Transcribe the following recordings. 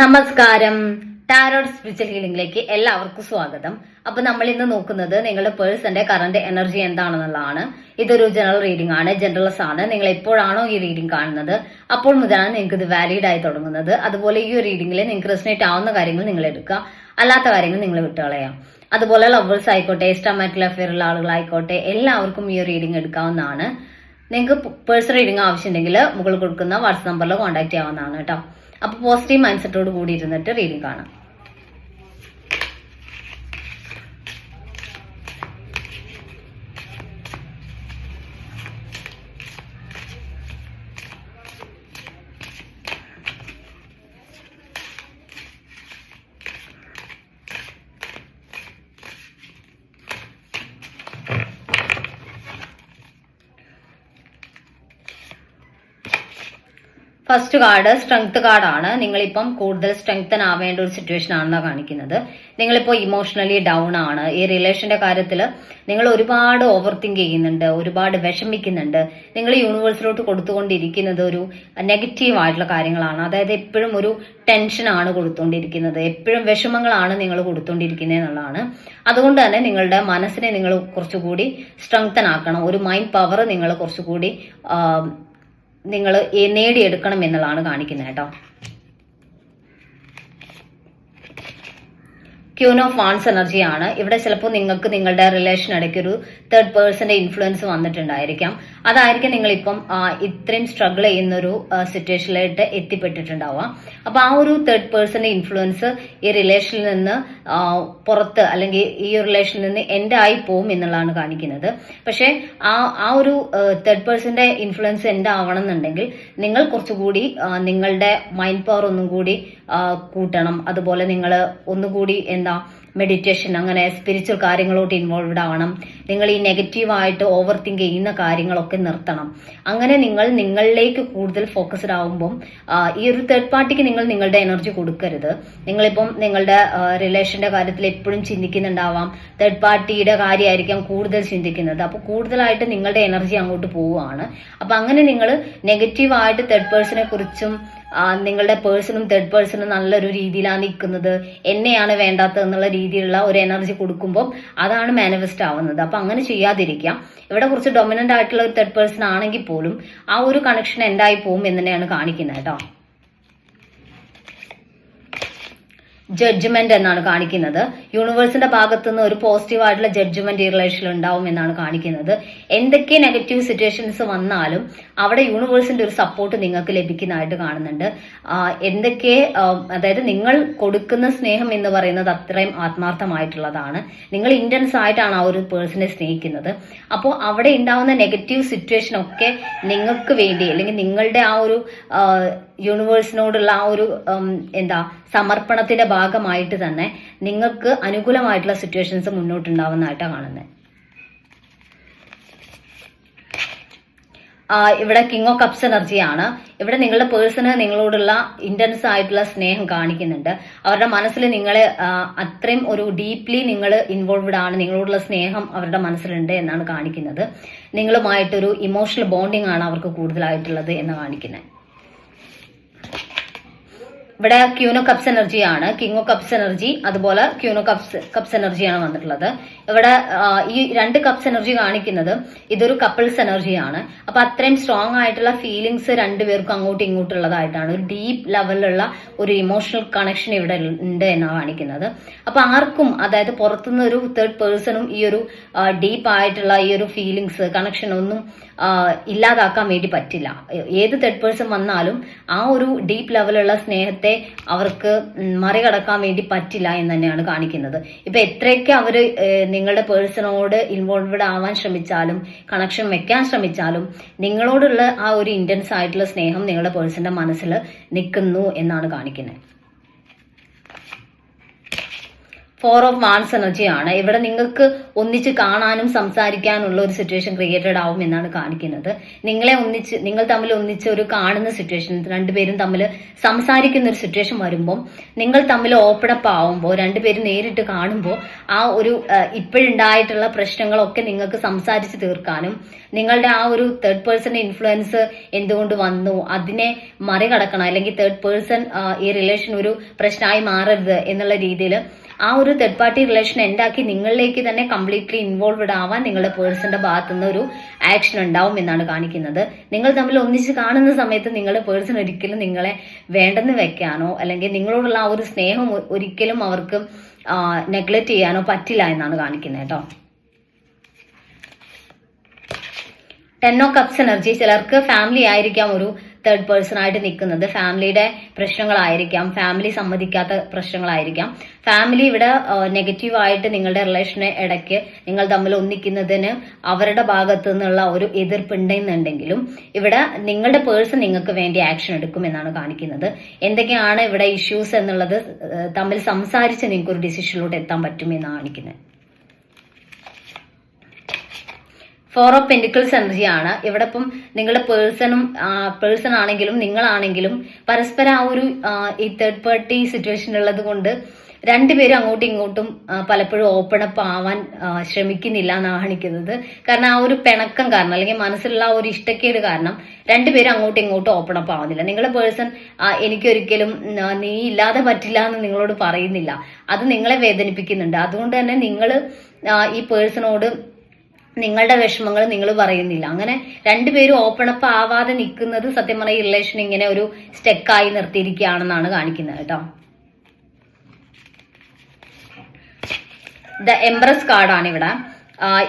നമസ്കാരം. Tarot spiritual ഹീലിംഗിലേക്ക് എല്ലാവർക്കും സ്വാഗതം. അപ്പൊ നമ്മൾ ഇന്ന് നോക്കുന്നത് നിങ്ങളുടെ പേഴ്സന്റെ കറന്റ് എനർജി എന്താണെന്നുള്ളതാണ്. ഇതൊരു ജനറൽ റീഡിംഗ് ആണ്, ജനറൽസ് ആണ്. നിങ്ങൾ എപ്പോഴാണോ ഈ റീഡിംഗ് കാണുന്നത് അപ്പോൾ മുതലാണ് നിങ്ങൾക്ക് ഇത് വാലിഡ് ആയി തുടങ്ങുന്നത്. അതുപോലെ ഈ ഒരു റീഡിംഗിൽ നിങ്ങൾക്ക് റെസനേറ്റ് ആവുന്ന കാര്യങ്ങൾ നിങ്ങൾ എടുക്കുക, അല്ലാത്ത കാര്യങ്ങൾ നിങ്ങൾ വിട്ടുകളയാം. അതുപോലെ ലവേഴ്സ് ആയിക്കോട്ടെ, എക്സ്ട്രാമാരിറ്റൽ അഫെയർ ഉള്ള ആളുകളായിക്കോട്ടെ, എല്ലാവർക്കും ഈ റീഡിംഗ് എടുക്കാവുന്നതാണ്. നിങ്ങൾക്ക് പേഴ്സണൽ റീഡിംഗ് ആവശ്യമുണ്ടെങ്കിൽ മുകളിൽ കൊടുക്കുന്ന വാട്സ്ആപ്പ് നമ്പറിൽ കോൺടാക്ട് ചെയ്യാവുന്നതാണ് കേട്ടോ. അപ്പൊ പോസിറ്റീവ് മൈൻഡ് സെറ്റോട് കൂടി ഇരുന്നിട്ട് റീഡിംഗ് കാണാം. ഫസ്റ്റ് കാർഡ് സ്ട്രെങ്ത് കാർഡാണ്. നിങ്ങളിപ്പം കൂടുതൽ സ്ട്രെങ്തൻ ആവേണ്ട ഒരു സിറ്റുവേഷൻ ആണെന്നാണ് കാണിക്കുന്നത്. നിങ്ങളിപ്പോൾ ഇമോഷണലി ഡൗൺ ആണ്. ഈ റിലേഷന്റെ കാര്യത്തിൽ നിങ്ങൾ ഒരുപാട് ഓവർ തിങ്ക് ചെയ്യുന്നുണ്ട്, ഒരുപാട് വിഷമിക്കുന്നുണ്ട്. നിങ്ങൾ യൂണിവേഴ്സിലോട്ട് കൊടുത്തുകൊണ്ടിരിക്കുന്നത് ഒരു നെഗറ്റീവ് ആയിട്ടുള്ള കാര്യങ്ങളാണ്. അതായത് എപ്പോഴും ഒരു ടെൻഷനാണ് കൊടുത്തുകൊണ്ടിരിക്കുന്നത്, എപ്പോഴും വിഷമങ്ങളാണ് നിങ്ങൾ കൊടുത്തുകൊണ്ടിരിക്കുന്നത് എന്നുള്ളതാണ്. അതുകൊണ്ട് തന്നെ നിങ്ങളുടെ മനസ്സിനെ നിങ്ങൾ കുറച്ചുകൂടി സ്ട്രെങ്തൻ ആക്കണം. ഒരു മൈൻഡ് പവർ നിങ്ങൾ കുറച്ചുകൂടി നിങ്ങൾ നേടിയെടുക്കണം എന്നുള്ളതാണ് കാണിക്കുന്നത് കേട്ടോ. ക്യൂൻ ഓഫ് വാൺസ് എനർജിയാണ്. ഇവിടെ ചിലപ്പോൾ നിങ്ങൾക്ക് നിങ്ങളുടെ റിലേഷൻ ഇടയ്ക്ക് ഒരു തേർഡ് പേഴ്സന്റെ ഇൻഫ്ലുവൻസ് വന്നിട്ടുണ്ടായിരിക്കാം. അതായിരിക്കും നിങ്ങളിപ്പം ഇത്രയും സ്ട്രഗിൾ ചെയ്യുന്ന ഒരു സിറ്റുവേഷനിലായിട്ട് എത്തിപ്പെട്ടിട്ടുണ്ടാവുക. അപ്പൊ ആ ഒരു തേർഡ് പേഴ്സന്റെ ഇൻഫ്ലുവൻസ് ഈ റിലേഷനിൽ നിന്ന് പുറത്ത്, അല്ലെങ്കിൽ ഈ റിലേഷനിൽ നിന്ന് എൻഡ് ആയി പോവും എന്നുള്ളതാണ് കാണിക്കുന്നത്. പക്ഷെ ആ ഒരു തേർഡ് പേഴ്സന്റെ ഇൻഫ്ലുവൻസ് എൻഡ് ആവണം എന്നുണ്ടെങ്കിൽ നിങ്ങൾ കുറച്ചുകൂടി നിങ്ങളുടെ മൈൻഡ് പവർ ഒന്നും കൂടി കൂട്ടണം. അതുപോലെ നിങ്ങൾ ഒന്നുകൂടി മെഡിറ്റേഷൻ, അങ്ങനെ സ്പിരിച്വൽ കാര്യങ്ങളോട്ട് ഇൻവോൾവ്ഡ് ആവണം. നിങ്ങൾ ഈ നെഗറ്റീവായിട്ട് ഓവർ തിങ്ക് ചെയ്യുന്ന കാര്യങ്ങളൊക്കെ നിർത്തണം. അങ്ങനെ നിങ്ങൾ നിങ്ങളിലേക്ക് കൂടുതൽ ഫോക്കസ്ഡ് ആവുമ്പം ഈ ഒരു തേർഡ് പാർട്ടിക്ക് നിങ്ങൾ നിങ്ങളുടെ എനർജി കൊടുക്കരുത്. നിങ്ങളിപ്പം നിങ്ങളുടെ റിലേഷന്റെ കാര്യത്തിൽ എപ്പോഴും ചിന്തിക്കുന്നുണ്ടാവാം, തേർഡ് പാർട്ടിയുടെ കാര്യമായിരിക്കാം കൂടുതൽ ചിന്തിക്കുന്നത്. അപ്പോൾ കൂടുതലായിട്ട് നിങ്ങളുടെ എനർജി അങ്ങോട്ട് പോവുകയാണ്. അപ്പൊ അങ്ങനെ നിങ്ങൾ നെഗറ്റീവായിട്ട് തേർഡ് പേഴ്സണെ കുറിച്ചും നിങ്ങളുടെ പേഴ്സണും തേർഡ് പേഴ്സണും നല്ലൊരു രീതിയിലാണ് നിൽക്കുന്നത്, എന്നെയാണ് വേണ്ടാത്തത് എന്നുള്ള രീതിയിലുള്ള ഒരു എനർജി കൊടുക്കുമ്പോൾ അതാണ് മാനിഫെസ്റ്റ് ആവുന്നത്. അപ്പൊ അങ്ങനെ ചെയ്യാതിരിക്കാം. ഇവിടെ കുറച്ച് ഡൊമിനന്റ് ആയിട്ടുള്ള ഒരു തേർഡ് പേഴ്സൺ ആണെങ്കിൽ പോലും ആ ഒരു കണക്ഷൻ എന്തായി പോകും എന്ന് തന്നെയാണ് കാണിക്കുന്നത് കേട്ടോ. ജഡ്ജ്മെന്റ് എന്നാണ് കാണിക്കുന്നത്. യൂണിവേഴ്സിന്റെ ഭാഗത്തു നിന്ന് ഒരു പോസിറ്റീവ് ആയിട്ടുള്ള ജഡ്ജ്മെന്റ് ഈ റിലേഷനിൽ ഉണ്ടാവും എന്നാണ് കാണിക്കുന്നത്. എന്തൊക്കെ നെഗറ്റീവ് സിറ്റുവേഷൻസ് വന്നാലും അവിടെ യൂണിവേഴ്സിന്റെ ഒരു സപ്പോർട്ട് നിങ്ങൾക്ക് ലഭിക്കുന്നതായിട്ട് കാണുന്നുണ്ട്. എന്തൊക്കെ, അതായത് നിങ്ങൾ കൊടുക്കുന്ന സ്നേഹം എന്ന് പറയുന്നത് അത്രയും ആത്മാർത്ഥമായിട്ടുള്ളതാണ്. നിങ്ങൾ ഇന്റൻസ് ആയിട്ടാണ് ആ ഒരു പേഴ്സണെ സ്നേഹിക്കുന്നത്. അപ്പോൾ അവിടെ ഉണ്ടാവുന്ന നെഗറ്റീവ് സിറ്റുവേഷൻ ഒക്കെ നിങ്ങൾക്ക് വേണ്ടി, അല്ലെങ്കിൽ നിങ്ങളുടെ ആ ഒരു യൂണിവേഴ്സിനോടുള്ള ആ ഒരു സമർപ്പണത്തിന്റെ ഭാഗമായിട്ട് തന്നെ നിങ്ങൾക്ക് അനുകൂലമായിട്ടുള്ള സിറ്റുവേഷൻസ് മുന്നോട്ടുണ്ടാവുന്നതായിട്ടാണ് കാണുന്നത്. ഇവിടെ കിങ് ഓഫ് കപ്സ് എനർജിയാണ്. ഇവിടെ നിങ്ങളുടെ പേഴ്സണ് നിങ്ങളോടുള്ള ഇന്റൻസ് ആയിട്ടുള്ള സ്നേഹം കാണിക്കുന്നുണ്ട്. അവരുടെ മനസ്സിൽ നിങ്ങളെ അത്രയും ഒരു ഡീപ്ലി നിങ്ങൾ ഇൻവോൾവ്ഡ് ആണ്, നിങ്ങളോടുള്ള സ്നേഹം അവരുടെ മനസ്സിലുണ്ട് എന്നാണ് കാണിക്കുന്നത്. നിങ്ങളുമായിട്ടൊരു ഇമോഷണൽ ബോണ്ടിങ് ആണ് അവർക്ക് കൂടുതലായിട്ടുള്ളത് എന്ന് കാണിക്കുന്നത്. ഇവിടെ ക്യൂൻ ഓഫ് കപ്സ് എനർജിയാണ്, കിങ് ഓഫ് കപ്സ് എനർജി, അതുപോലെ ക്യൂൻ ഓഫ് കപ്സ് എനർജിയാണ് വന്നിട്ടുള്ളത്. ഇവിടെ ഈ രണ്ട് കപ്സ് എനർജി കാണിക്കുന്നത് ഇതൊരു കപ്പിൾസ് എനർജിയാണ്. അപ്പൊ അത്രയും സ്ട്രോങ് ആയിട്ടുള്ള ഫീലിങ്സ് രണ്ടുപേർക്കും അങ്ങോട്ടും ഇങ്ങോട്ടുള്ളതായിട്ടാണ്. ഒരു ഡീപ്പ് ലെവലിലുള്ള ഒരു ഇമോഷണൽ കണക്ഷൻ ഇവിടെ ഉണ്ട് എന്നാണ് കാണിക്കുന്നത്. അപ്പൊ ആർക്കും, അതായത് പുറത്തുനിന്ന് ഒരു തേർഡ് പേഴ്സണും ഈ ഒരു ഡീപ്പ് ആയിട്ടുള്ള ഈ ഒരു ഫീലിങ്സ് കണക്ഷൻ ഒന്നും ഇല്ലാതാക്കാൻ വേണ്ടി പറ്റില്ല. ഏത് തേർഡ് പേഴ്സൺ വന്നാലും ആ ഒരു ഡീപ്പ് ലെവലുള്ള സ്നേഹത്തെ അവർക്ക് മറികടക്കാൻ വേണ്ടി പറ്റില്ല എന്ന് തന്നെയാണ് കാണിക്കുന്നത്. ഇപ്പൊ എത്രയൊക്കെ അവര് നിങ്ങളുടെ പേഴ്സണോട് ഇൻവോൾവ്ഡ് ആവാൻ ശ്രമിച്ചാലും, കണക്ഷൻ വെക്കാൻ ശ്രമിച്ചാലും, നിങ്ങളോടുള്ള ആ ഒരു ഇന്റൻസ് ആയിട്ടുള്ള സ്നേഹം നിങ്ങളുടെ പേഴ്സന്റെ മനസ്സിൽ നിൽക്കുന്നു എന്നാണ് കാണിക്കുന്നത്. 4 ഓഫ് വാൻസ് എനർജിയാണ്. ഇവിടെ നിങ്ങൾക്ക് ഒന്നിച്ച് കാണാനും സംസാരിക്കാനുള്ള ഒരു സിറ്റുവേഷൻ ക്രിയേറ്റഡ് ആവും എന്നാണ് കാണിക്കുന്നത്. നിങ്ങൾ തമ്മിൽ ഒന്നിച്ച് ഒരു കാണുന്ന സിറ്റുവേഷൻ, രണ്ടുപേരും തമ്മിൽ സംസാരിക്കുന്ന ഒരു സിറ്റുവേഷൻ വരുമ്പോൾ, നിങ്ങൾ തമ്മിൽ ഓപ്പൺ അപ്പ് ആവുമ്പോൾ, രണ്ടുപേരും നേരിട്ട് കാണുമ്പോൾ ആ ഒരു ഇപ്പോഴുണ്ടായിട്ടുള്ള പ്രശ്നങ്ങളൊക്കെ നിങ്ങൾക്ക് സംസാരിച്ച് തീർക്കാനും, നിങ്ങളുടെ ആ ഒരു തേർഡ് പേഴ്സന്റെ ഇൻഫ്ലുവൻസ് എന്തുകൊണ്ട് വന്നു അതിനെ മറികടക്കണം, അല്ലെങ്കിൽ തേർഡ് പേഴ്സൺ ഈ റിലേഷൻ ഒരു പ്രശ്നമായി മാറരുത് എന്നുള്ള രീതിയിൽ ആ ഒരു തേർഡ് പാർട്ടി റിലേഷൻ ഉണ്ടാക്കി നിങ്ങളിലേക്ക് തന്നെ കംപ്ലീറ്റ്ലി ഇൻവോൾവഡ് ആവാൻ നിങ്ങളുടെ പേഴ്സന്റെ ഭാഗത്തുനിന്ന് ഒരു ആക്ഷൻ ഉണ്ടാവും എന്നാണ് കാണിക്കുന്നത്. നിങ്ങൾ തമ്മിൽ ഒന്നിച്ച് കാണുന്ന സമയത്ത് നിങ്ങളുടെ പേഴ്സൺ ഒരിക്കലും നിങ്ങളെ വേണ്ടെന്ന് വെക്കാനോ അല്ലെങ്കിൽ നിങ്ങളോടുള്ള ആ ഒരു സ്നേഹം ഒരിക്കലും അവർക്ക് നെഗ്ലക്ട് ചെയ്യാനോ പറ്റില്ല എന്നാണ് കാണിക്കുന്നത് കേട്ടോ. 10 ഓഫ് കപ്സ് എനർജി, ചിലർക്ക് ഫാമിലി ആയിരിക്കാം ഒരു തേർഡ് പേഴ്സൺ ആയിട്ട് നിൽക്കുന്നത്. ഫാമിലിയുടെ പ്രശ്നങ്ങളായിരിക്കാം, ഫാമിലി സമ്മതിക്കാത്ത പ്രശ്നങ്ങളായിരിക്കാം. ഫാമിലി ഇവിടെ നെഗറ്റീവായിട്ട് നിങ്ങളുടെ റിലേഷന് ഇടയ്ക്ക് നിങ്ങൾ തമ്മിൽ ഒന്നിക്കുന്നതിന് അവരുടെ ഭാഗത്തു നിന്നുള്ള ഒരു എതിർപ്പുണ്ടെന്നുണ്ടെങ്കിലും ഇവിടെ നിങ്ങളുടെ പേഴ്സൺ നിങ്ങൾക്ക് വേണ്ടി ആക്ഷൻ എടുക്കും എന്നാണ് കാണിക്കുന്നത്. എന്തൊക്കെയാണ് ഇവിടെ ഇഷ്യൂസ് എന്നുള്ളത് തമ്മിൽ സംസാരിച്ച് നിങ്ങൾക്ക് ഒരു ഡിസിഷനിലോട്ട് എത്താൻ പറ്റും എന്നാണ് കാണിക്കുന്നത്. 4 ഓഫ് പെന്റിക്കിൾസ് എനർജിയാണ്. ഇവിടെ ഇപ്പം നിങ്ങളുടെ പേഴ്സൺ ആണെങ്കിലും നിങ്ങളാണെങ്കിലും പരസ്പരം ആ ഒരു ഈ തേർഡ് പാർട്ടി സിറ്റുവേഷൻ ഉള്ളത് കൊണ്ട് രണ്ടുപേരും അങ്ങോട്ടും ഇങ്ങോട്ടും പലപ്പോഴും ഓപ്പൺ അപ്പ് ആവാൻ ശ്രമിക്കുന്നില്ല എന്നാണ് കാണിക്കുന്നത്. കാരണം ആ ഒരു പിണക്കം കാരണം അല്ലെങ്കിൽ മനസ്സിലുള്ള ആ ഒരു ഇഷ്ടക്കേട് കാരണം രണ്ടുപേരും അങ്ങോട്ടും ഇങ്ങോട്ടും ഓപ്പൺ അപ്പ് ആവുന്നില്ല. നിങ്ങളുടെ പേഴ്സൺ എനിക്കൊരിക്കലും നീ ഇല്ലാതെ പറ്റില്ല എന്ന് നിങ്ങളോട് പറയുന്നില്ല. അത് നിങ്ങളെ വേദനിപ്പിക്കുന്നുണ്ട്. അതുകൊണ്ട് തന്നെ നിങ്ങൾ ഈ പേഴ്സണോട് നിങ്ങളുടെ വിഷമങ്ങൾ നിങ്ങൾ പറയുന്നില്ല. അങ്ങനെ രണ്ടുപേരും ഓപ്പൺ അപ്പ് ആവാതെ നിൽക്കുന്നത് സത്യം പറഞ്ഞ ഈ റിലേഷൻ ഇങ്ങനെ ഒരു സ്റ്റെക്കായി നിർത്തിയിരിക്കുകയാണെന്നാണ് കാണിക്കുന്നത് കേട്ടോ. ദ എംപ്രസ് കാർഡാണ് ഇവിടെ.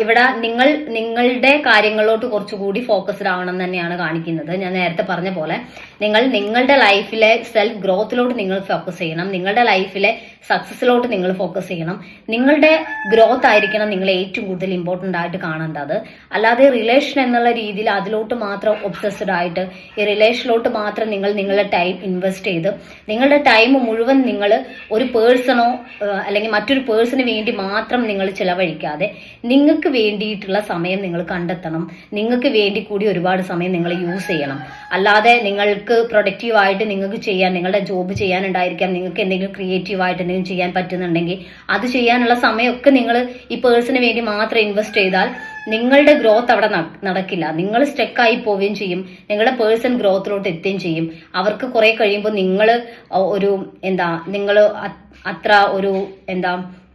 ഇവിടെ നിങ്ങളുടെ കാര്യങ്ങളിലോട്ട് കുറച്ചുകൂടി ഫോക്കസ്ഡ് ആവണം തന്നെയാണ് കാണിക്കുന്നത്. ഞാൻ നേരത്തെ പറഞ്ഞ പോലെ നിങ്ങളുടെ ലൈഫിലെ സെൽഫ് ഗ്രോത്തിലോട്ട് നിങ്ങൾ ഫോക്കസ് ചെയ്യണം. നിങ്ങളുടെ ലൈഫിലെ സക്സസിലോട്ട് നിങ്ങൾ ഫോക്കസ് ചെയ്യണം. നിങ്ങളുടെ ഗ്രോത്ത് ആയിരിക്കണം നിങ്ങൾ ഏറ്റവും കൂടുതൽ ഇമ്പോർട്ടൻ്റ് ആയിട്ട് കാണേണ്ടത്. അല്ലാതെ റിലേഷൻ എന്നുള്ള രീതിയിൽ അതിലോട്ട് മാത്രം ഒബ്സസ്ഡ് ആയിട്ട് ഈ റിലേഷനിലോട്ട് മാത്രം നിങ്ങളുടെ ടൈം ഇൻവെസ്റ്റ് ചെയ്ത് നിങ്ങളുടെ ടൈം മുഴുവൻ നിങ്ങൾ ഒരു പേഴ്സണോ അല്ലെങ്കിൽ മറ്റൊരു പേഴ്സണിന് വേണ്ടി മാത്രം നിങ്ങൾ ചിലവഴിക്കാതെ നിങ്ങൾക്ക് വേണ്ടിയിട്ടുള്ള സമയം നിങ്ങൾ കണ്ടെത്തണം. നിങ്ങൾക്ക് വേണ്ടി കൂടി ഒരുപാട് സമയം നിങ്ങൾ യൂസ് ചെയ്യണം. അല്ലാതെ നിങ്ങൾക്ക് പ്രൊഡക്റ്റീവായിട്ട് നിങ്ങൾക്ക് ചെയ്യാൻ, നിങ്ങളുടെ ജോബ് ചെയ്യാനുണ്ടായിരിക്കാം, നിങ്ങൾക്ക് എന്തെങ്കിലും ക്രിയേറ്റീവായിട്ട് എന്തെങ്കിലും ചെയ്യാൻ പറ്റുന്നുണ്ടെങ്കിൽ അത് ചെയ്യാനുള്ള സമയമൊക്കെ നിങ്ങൾ ഈ പേഴ്സണിന് വേണ്ടി മാത്രം ഇൻവെസ്റ്റ് ചെയ്താൽ നിങ്ങളുടെ ഗ്രോത്ത് അവിടെ നടക്കില്ല. നിങ്ങൾ സ്റ്റെക്കായി പോവുകയും ചെയ്യും. നിങ്ങളുടെ പേഴ്സൺ ഗ്രോത്തിലോട്ട് എത്തുകയും ചെയ്യും. അവർക്ക് കുറെ കഴിയുമ്പോൾ നിങ്ങൾ അത്ര ഒരു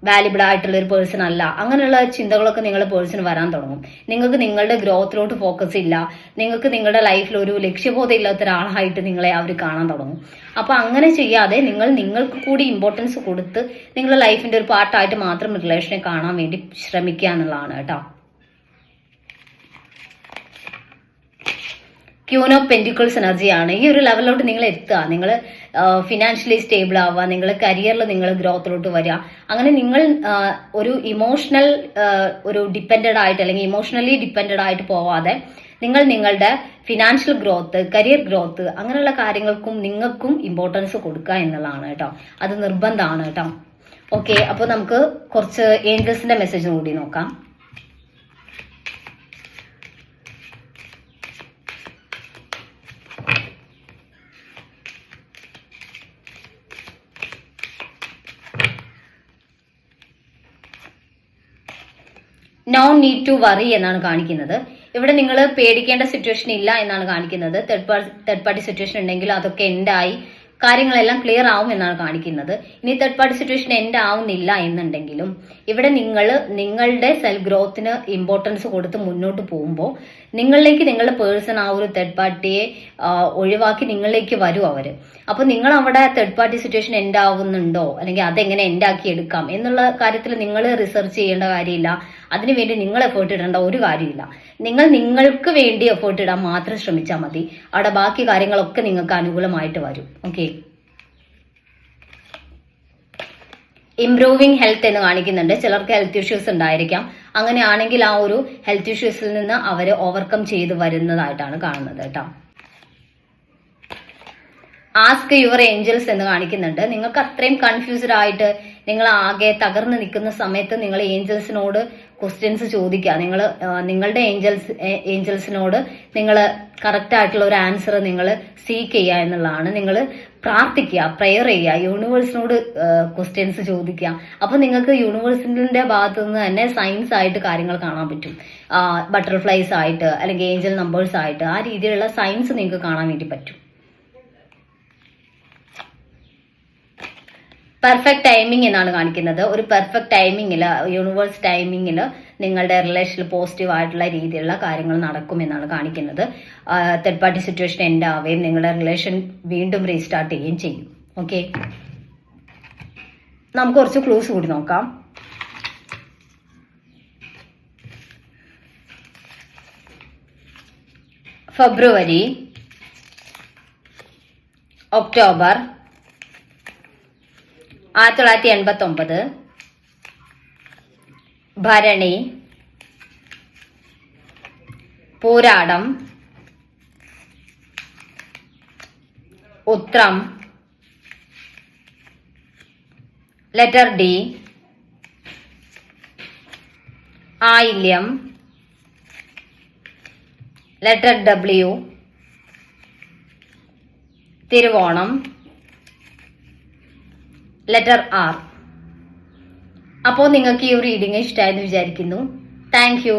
വാല്യുബിൾ ആയിട്ടുള്ള ഒരു പേഴ്സൺ അല്ല, അങ്ങനെയുള്ള ചിന്തകളൊക്കെ നിങ്ങളുടെ പേഴ്സൺ വരാൻ തുടങ്ങും. നിങ്ങൾക്ക് നിങ്ങളുടെ ഗ്രോത്തിലോട്ട് ഫോക്കസ് ഇല്ല. നിങ്ങൾക്ക് നിങ്ങളുടെ ലൈഫിൽ ഒരു ലക്ഷ്യബോധം ഇല്ലാത്ത ഒരാളായിട്ട് നിങ്ങളെ അവർ കാണാൻ തുടങ്ങും. അപ്പൊ അങ്ങനെ ചെയ്യാതെ നിങ്ങൾക്ക് കൂടി ഇമ്പോർട്ടൻസ് കൊടുത്ത് നിങ്ങളുടെ ലൈഫിന്റെ ഒരു പാർട്ടായിട്ട് മാത്രം റിലേഷനെ കാണാൻ വേണ്ടി ശ്രമിക്കുക എന്നുള്ളതാണ് കേട്ടോ. ക്യൂൻ ഓഫ് പെന്റിക്കിൾസ് എനർജിയാണ്. ഈ ഒരു ലെവലിലോട്ട് നിങ്ങൾ എത്തുക, നിങ്ങൾ ഫിനാൻഷ്യലി സ്റ്റേബിൾ ആവുക, നിങ്ങൾ കരിയറിൽ നിങ്ങൾ ഗ്രോത്തിലോട്ട് വരിക. അങ്ങനെ നിങ്ങൾ ഒരു ഇമോഷണൽ ഒരു ഡിപ്പെൻഡഡ് ആയിട്ട് അല്ലെങ്കിൽ ഇമോഷണലി ഡിപ്പെൻഡഡ് ആയിട്ട് പോവാതെ നിങ്ങളുടെ ഫിനാൻഷ്യൽ ഗ്രോത്ത്, കരിയർ ഗ്രോത്ത് അങ്ങനെയുള്ള കാര്യങ്ങൾക്കും നിങ്ങൾക്കും ഇമ്പോർട്ടൻസ് കൊടുക്കുക എന്നുള്ളതാണ് കേട്ടോ. അത് നിർബന്ധമാണ് കേട്ടോ. ഓക്കെ, അപ്പോൾ നമുക്ക് കുറച്ച് ഏഞ്ചൽസിന്റെ മെസ്സേജ് കൂടി നോക്കാം. നോ നീഡ് ടു വറി എന്നാണ് കാണിക്കുന്നത്. ഇവിടെ നിങ്ങൾ പേടിക്കേണ്ട സിറ്റുവേഷൻ ഇല്ല എന്നാണ് കാണിക്കുന്നത്. തേർഡ് പാർട്ടി സിറ്റുവേഷൻ ഉണ്ടെങ്കിൽ അതൊക്കെ എൻഡായി കാര്യങ്ങളെല്ലാം ക്ലിയർ ആവും എന്നാണ് കാണിക്കുന്നത്. ഇനി തേർഡ് പാർട്ടി സിറ്റുവേഷൻ എൻഡ് ആവുന്നില്ല എന്നുണ്ടെങ്കിലും ഇവിടെ നിങ്ങളുടെ സെൽഫ് ഗ്രോത്തിന് ഇമ്പോർട്ടൻസ് കൊടുത്ത് മുന്നോട്ട് പോകുമ്പോൾ നിങ്ങളിലേക്ക് നിങ്ങളുടെ പേഴ്സൺ ആ ഒരു തേർഡ് പാർട്ടിയെ ഒഴിവാക്കി നിങ്ങളിലേക്ക് വരും അവര്. അപ്പൊ നിങ്ങൾ അവിടെ തേർഡ് പാർട്ടി സിറ്റുവേഷൻ എൻഡ് ആവുന്നുണ്ടോ അല്ലെങ്കിൽ അതെങ്ങനെ എൻഡാക്കി എടുക്കാം എന്നുള്ള കാര്യത്തിൽ നിങ്ങൾ റിസർച്ച് ചെയ്യേണ്ട കാര്യമില്ല. അതിനുവേണ്ടി നിങ്ങൾ എഫേർട്ട് ഇടേണ്ട ഒരു കാര്യമില്ല. നിങ്ങൾക്ക് വേണ്ടി എഫേർട്ട് ഇടാൻ മാത്രം ശ്രമിച്ചാൽ മതി. അവിടെ ബാക്കി കാര്യങ്ങളൊക്കെ നിങ്ങൾക്ക് അനുകൂലമായിട്ട് വരും. ഓക്കെ, ഇംപ്രൂവിങ് ഹെൽത്ത് എന്ന് കാണിക്കുന്നുണ്ട്. ചിലർക്ക് ഹെൽത്ത് ഇഷ്യൂസ് ഉണ്ടായിരിക്കാം. അങ്ങനെയാണെങ്കിൽ ആ ഒരു ഹെൽത്ത് ഇഷ്യൂസിൽ നിന്ന് അവർ ഓവർകം ചെയ്ത് വരുന്നതായിട്ടാണ് കാണുന്നത് കേട്ടോ. ആസ്ക് യുവർ ഏഞ്ചൽസ് എന്ന് കാണിക്കുന്നുണ്ട്. നിങ്ങൾക്ക് അത്രയും കൺഫ്യൂസ്ഡ് ആയിട്ട് നിങ്ങൾ ആകെ തകർന്ന് നിൽക്കുന്ന സമയത്ത് നിങ്ങൾ ഏഞ്ചൽസിനോട് ക്വസ്റ്റ്യൻസ് ചോദിക്കുക. നിങ്ങൾ നിങ്ങളുടെ ഏഞ്ചൽസിനോട് നിങ്ങൾ കറക്റ്റ് ആയിട്ടുള്ള ഒരു ആൻസർ നിങ്ങൾ സീക്ക് ചെയ്യുക എന്നുള്ളതാണ്. നിങ്ങൾ പ്രാർത്ഥിക്കുക, പ്രെയർ ചെയ്യുക, യൂണിവേഴ്സിനോട് ക്വസ്റ്റ്യൻസ് ചോദിക്കുക. അപ്പൊ നിങ്ങൾക്ക് യൂണിവേഴ്സിന്റെ ഭാഗത്തു നിന്ന് തന്നെ സയൻസ് ആയിട്ട് കാര്യങ്ങൾ കാണാൻ പറ്റും. ബട്ടർഫ്ലൈസ് ആയിട്ട് അല്ലെങ്കിൽ ഏഞ്ചൽ നമ്പേഴ്സ് ആയിട്ട് ആ രീതിയിലുള്ള സയൻസ് നിങ്ങൾക്ക് കാണാൻ വേണ്ടി പറ്റും. പെർഫെക്റ്റ് ടൈമിംഗ് എന്നാണ് കാണിക്കുന്നത്. ഒരു പെർഫെക്റ്റ് ടൈമിങ്ങിൽ, യൂണിവേഴ്സ് ടൈമിങ്ങിൽ നിങ്ങളുടെ റിലേഷനിൽ പോസിറ്റീവ് ആയിട്ടുള്ള രീതിയിലുള്ള കാര്യങ്ങൾ നടക്കുമെന്നാണ് കാണിക്കുന്നത്. തേർഡ് പാർട്ടി സിറ്റുവേഷൻ എൻഡ് ആവുകയും നിങ്ങളുടെ റിലേഷൻ വീണ്ടും റീസ്റ്റാർട്ട് ചെയ്യുകയും ചെയ്യും. ഓക്കെ, നമുക്ക് കുറച്ച് ക്ലൂസ് കൂടി നോക്കാം. ഫെബ്രുവരി, October 1989, Bharani, Pooradam, Uthram, letter D, Ayilyam, letter W, Thiruvonam, letter R. അപ്പോൾ നിങ്ങൾക്ക് ഈ ഒരു റീഡിംഗ് ഇഷ്ടമായെന്ന് വിചാരിക്കുന്നു. Thank U.